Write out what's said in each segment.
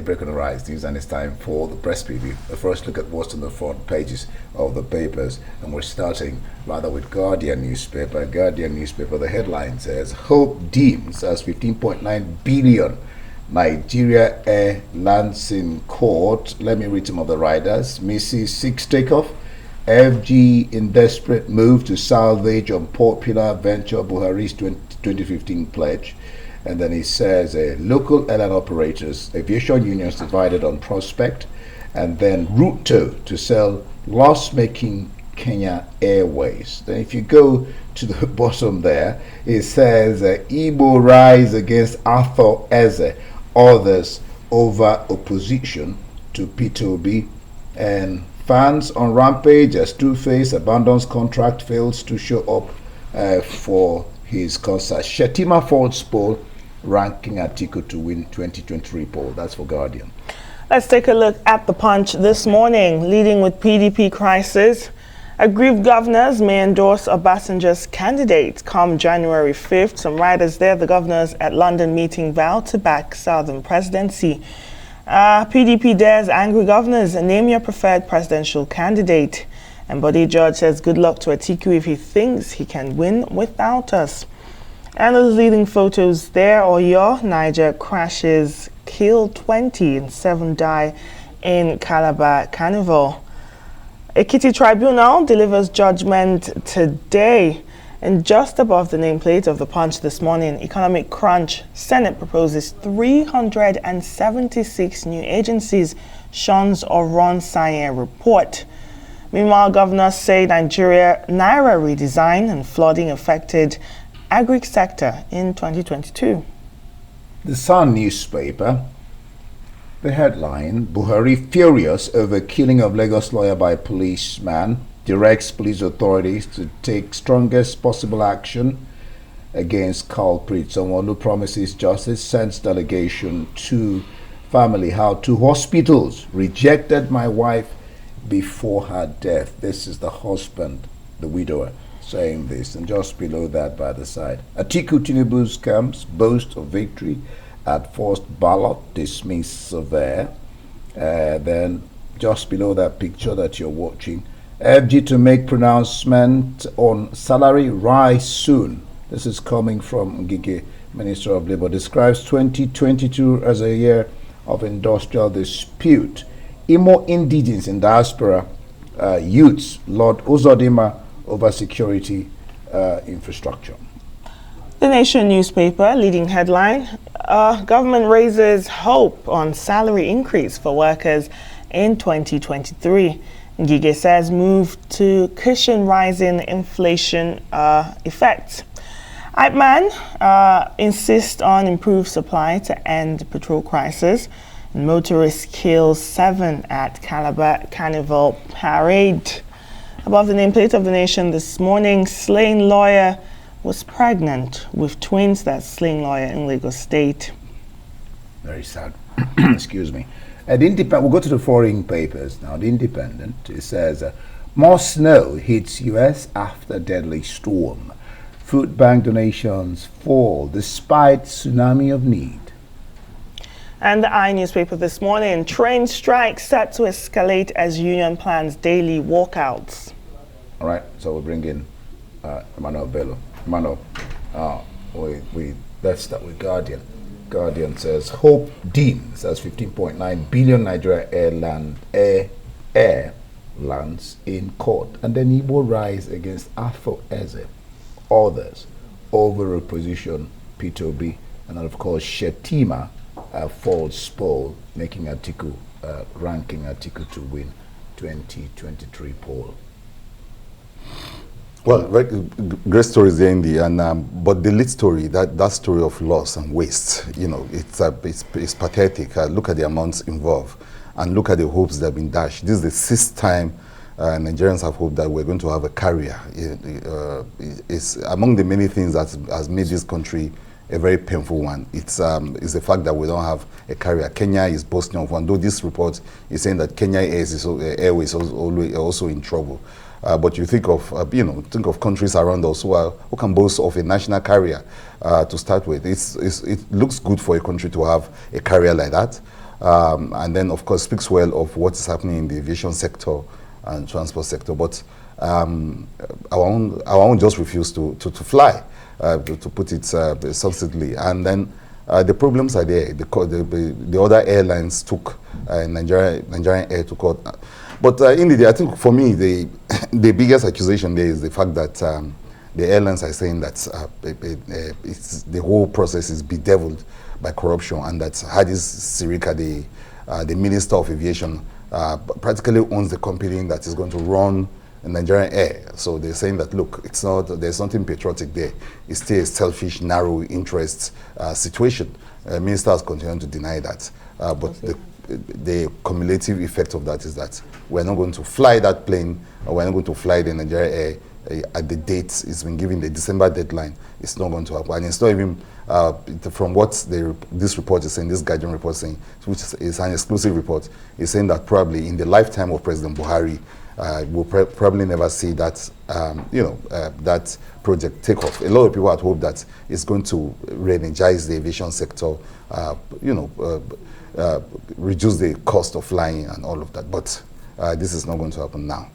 Daybreak on the Rise News, and it's time for the press preview. The first look at what's on the front pages of the papers, and we're starting rather with Guardian newspaper. Guardian newspaper, the headline says, Hope dims as 15.9 billion Nigeria Air lands in court. Let me read some of the riders. Mrs. Six takeoff. FG in desperate move to salvage unpopular venture Buhari's 2015 pledge. And then he says local airline operators, aviation unions divided on prospect, and then Ruto to sell loss-making Kenya Airways. Then if you go to the bottom there, it says Igbo rise against Arthur Eze, others over opposition to P2B, and fans on rampage as Two-Face abandons contract, fails to show up for his concert. Shetima Ford's poll ranking Atiku to win 2023 poll. That's for Guardian. Let's take a look at the Punch this morning. Leading with PDP crisis, aggrieved governors may endorse Obasanjo's candidate come January 5th. Some riders there, the governors at London meeting vow to back Southern presidency. PDP dares angry governors, name your preferred presidential candidate. And Body George says good luck to Atiku if he thinks he can win without us. And those leading photos there, Oyo, Niger crashes, kill 20 and 7 die in Calabar Carnival. Ekiti Tribunal delivers judgment today. And just above the nameplate of the Punch this morning, economic crunch, Senate proposes 376 new agencies, shuns or runs Sanye report. Meanwhile, governors say Naira redesign and flooding affected agri sector in 2022. The Sun newspaper, the headline, Buhari furious over killing of Lagos lawyer by policeman, directs police authorities to take strongest possible action against culprits. Someone who promises justice sends delegation to family. How to hospitals rejected my wife before her death. This is the husband, the widower, saying this. And just below that, by the side, Atiku Tinubu's camps boast of victory at first ballot, dismiss survey. Then just below that picture that you're watching, FG to make pronouncement on salary rise soon. This is coming from Ngige, Minister of Labour, describes 2022 as a year of industrial dispute. Imo indigenes in diaspora youths, Lord Uzodima over security infrastructure. The Nation newspaper, leading headline, government raises hope on salary increase for workers in 2023. Ngige says move to cushion rising inflation effects. Hypeman insists on improved supply to end petrol crisis. Motorist kills 7 at Calabar Carnival Parade. Above the nameplate of the Nation this morning, slain lawyer was pregnant with twins. That's slain lawyer in Lagos State. Very sad. Excuse me. We'll go to the foreign papers now. The Independent, it says, more snow hits U.S. after deadly storm. Food bank donations fall despite tsunami of need. And the I newspaper this morning, train strike set to escalate as union plans daily walkouts. All right, so we'll bring in Emmanuel Bello. Emmanuel, let's start with Guardian. Guardian says, hope dims as 15.9 billion Nigeria air lands in court. And then Igbo rise against Arthur Eze, others over opposition P2B, and then of course Shetima falls poll, making Atiku, ranking Atiku to win 2023 poll. Well, great stories there, Indy, and but the lead story, that story of loss and waste, it's pathetic. Look at the amounts involved, and look at the hopes that have been dashed. This is the 6th time Nigerians have hoped that we're going to have a carrier. It's among the many things that has made this country a very painful one. It's the fact that we don't have a carrier. Kenya is boasting of one, though this report is saying that Kenya Airways is also in trouble. But you think of countries around us who can boast of a national carrier to start with. It looks good for a country to have a carrier like that. and then of course speaks well of what is happening in the aviation sector and transport sector. But our own just refused to fly, to put it substantially. And then the problems are there. The other airlines took, Nigerian Air took out. But in the day, I think for me, the biggest accusation there is the fact that the airlines are saying that the whole process is bedeviled by corruption, and that Hadis Sirika, the Minister of Aviation, practically owns the company that is going to run Nigerian Air. So they're saying that, look, it's not, there's nothing patriotic there. It's still a selfish, narrow interest situation. Ministers continue to deny that. But the cumulative effect of that is that we're not going to fly that plane, or we're not going to fly the Nigerian Air at the date it's been given, the December deadline. It's not going to happen. And it's not even, from what this report is saying, this Guardian report is saying, which is an exclusive report, is saying that probably in the lifetime of President Buhari, we'll probably never see that, that project take off. A lot of people had hoped that it's going to re-energize the aviation sector, reduce the cost of flying and all of that. But this is not going to happen now.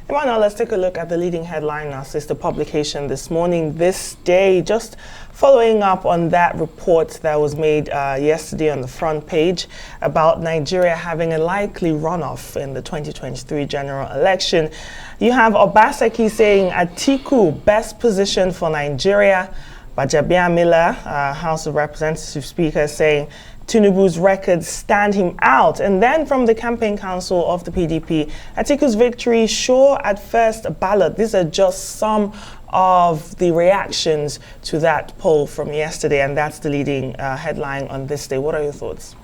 Emmanuel, let's take a look at the leading headline now, sister publication this morning, this day, just following up on that report that was made yesterday on the front page about Nigeria having a likely runoff in the 2023 general election. You have Obaseki saying Atiku best position for Nigeria. Gbajabiamila, House of Representatives Speaker, saying Tinubu's records stand him out. And then from the campaign council of the PDP, Atiku's victory sure at first ballot. These are just some of the reactions to that poll from yesterday, and that's the leading headline on this day. What are your thoughts?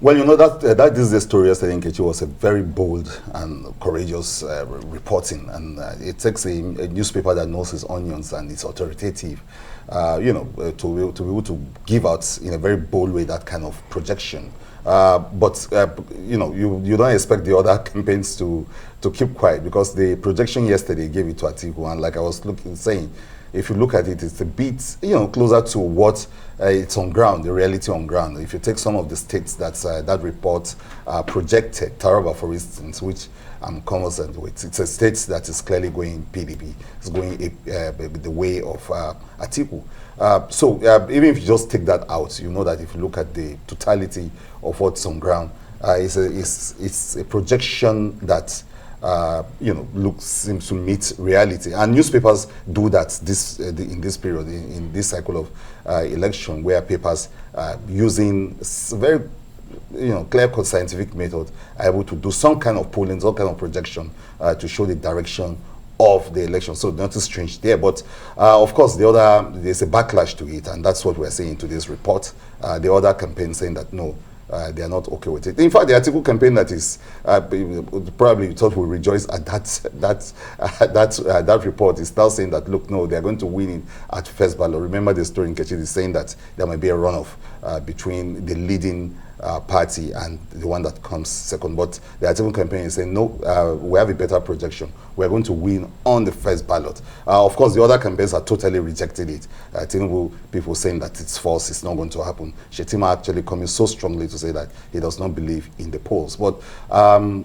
Well, you know, that is the story yesterday in Kechi was a very bold and courageous reporting, and it takes a newspaper that knows its onions and it's authoritative, to be able to give out in a very bold way that kind of projection. But you don't expect the other campaigns to keep quiet, because the projection yesterday gave it to Atiku, and like I was saying, if you look at it, it's a bit, closer to what it's on ground, the reality on ground. If you take some of the states that report projected, Taraba, for instance, which I'm conversant with, it's a state that is clearly going PDP. It's going the way of Atiku. So even if you just take that out, you know that if you look at the totality of what's on ground, it's a projection that seems to meet reality, and newspapers do that in this period, in this cycle of election, where papers using very clear-cut scientific method are able to do some kind of polling, some kind of projection to show the direction of the election. So nothing strange there, but of course there's a backlash to it, and that's what we're saying to this report. The other campaign saying that no, they are not okay with it. In fact, the Atiku campaign that is probably you thought will rejoice at that report is now saying that, look, no, they are going to win it at first ballot. Remember the story in Kechi is saying that there might be a runoff between the leading party and the one that comes second. But the Atiku campaign is saying, no, we have a better projection. We're going to win on the first ballot. Of course, the other campaigns are totally rejected it. Tinubu, people saying that it's false, it's not going to happen. Shetima actually coming so strongly to say that he does not believe in the polls. But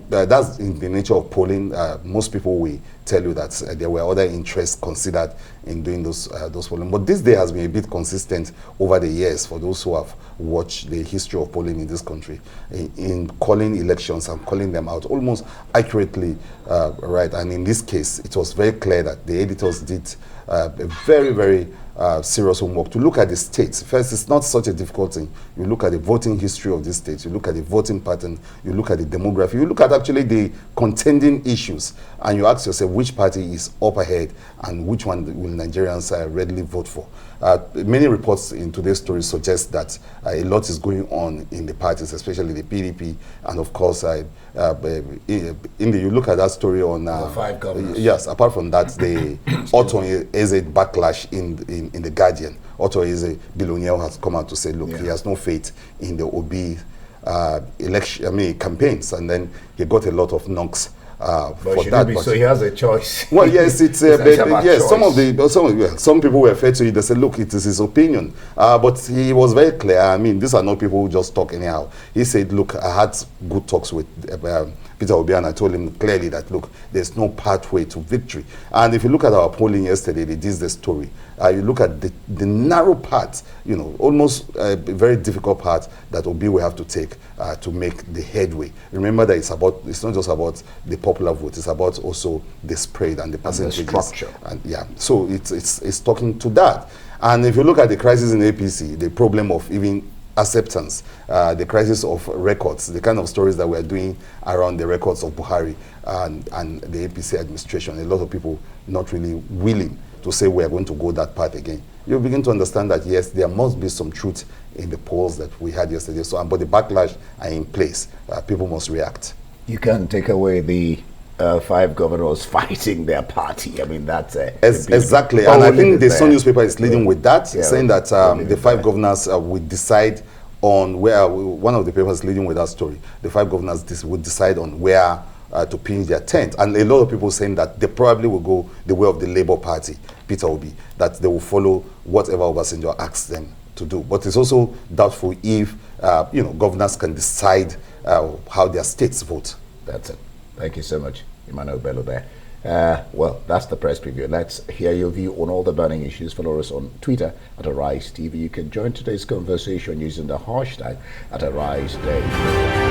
that's in the nature of polling. Most people will tell you that there were other interests considered in doing those polling. But this day has been a bit consistent over the years for those who have watched the history of polling in this country, in calling elections and calling them out almost accurately, right. And in this case, it was very clear that the editors did a very, very serious homework to look at the states. First, it's not such a difficult thing. You look at the voting history of these states, you look at the voting pattern, you look at the demography, you look at actually the contending issues, and you ask yourself which party is up ahead and which one will Nigerians readily vote for. Many reports in today's story suggest that a lot is going on in the parties, especially the PDP, and of course, you look at that story on the 5 governors. Yes. Apart from that, the Otto Eze backlash in the Guardian. Otto Eze, billionaire, has come out to say, look, he has no faith in the OB campaigns, and then he got a lot of knocks for that. But so he has a choice. well, yes, it's yes. Some people were fair to it. They said, look, it is his opinion, but he was very clear. I mean, these are not people who just talk anyhow. He said, look, I had good talks with Peter Obi, and I told him clearly that, look, there's no pathway to victory. And if you look at our polling yesterday, they did the story. You look at the narrow path, you know, almost a very difficult path that Obi will have to take to make the headway. Remember that it's not just about the popular vote, it's about also the spread and the percentages. And the structure. And yeah, so it's talking to that. And if you look at the crisis in APC, the problem of even acceptance, the crisis of records, the kind of stories that we're doing around the records of Buhari and the APC administration, a lot of people not really willing to say we are going to go that path again. You begin to understand that, yes, there must be some truth in the polls that we had yesterday. So, but the backlash are in place. People must react. You can't take away the 5 governors fighting their party. I mean, that's exactly. And I think the Sun newspaper is leading with that, saying that the 5 governors will decide on where, one of the papers leading with that story, the 5 governors will decide on where to pitch their tent. And a lot of people saying that they probably will go the way of the Labour Party, Peter Obi, that they will follow whatever Obasanjo asks them to do. But it's also doubtful if governors can decide how their states vote. That's it. Thank you so much, Emmanuel Bello there. Well, that's the press preview. Let's hear your view on all the burning issues. Follow us on Twitter at Arise TV. You can join today's conversation using the hashtag at Arise Day.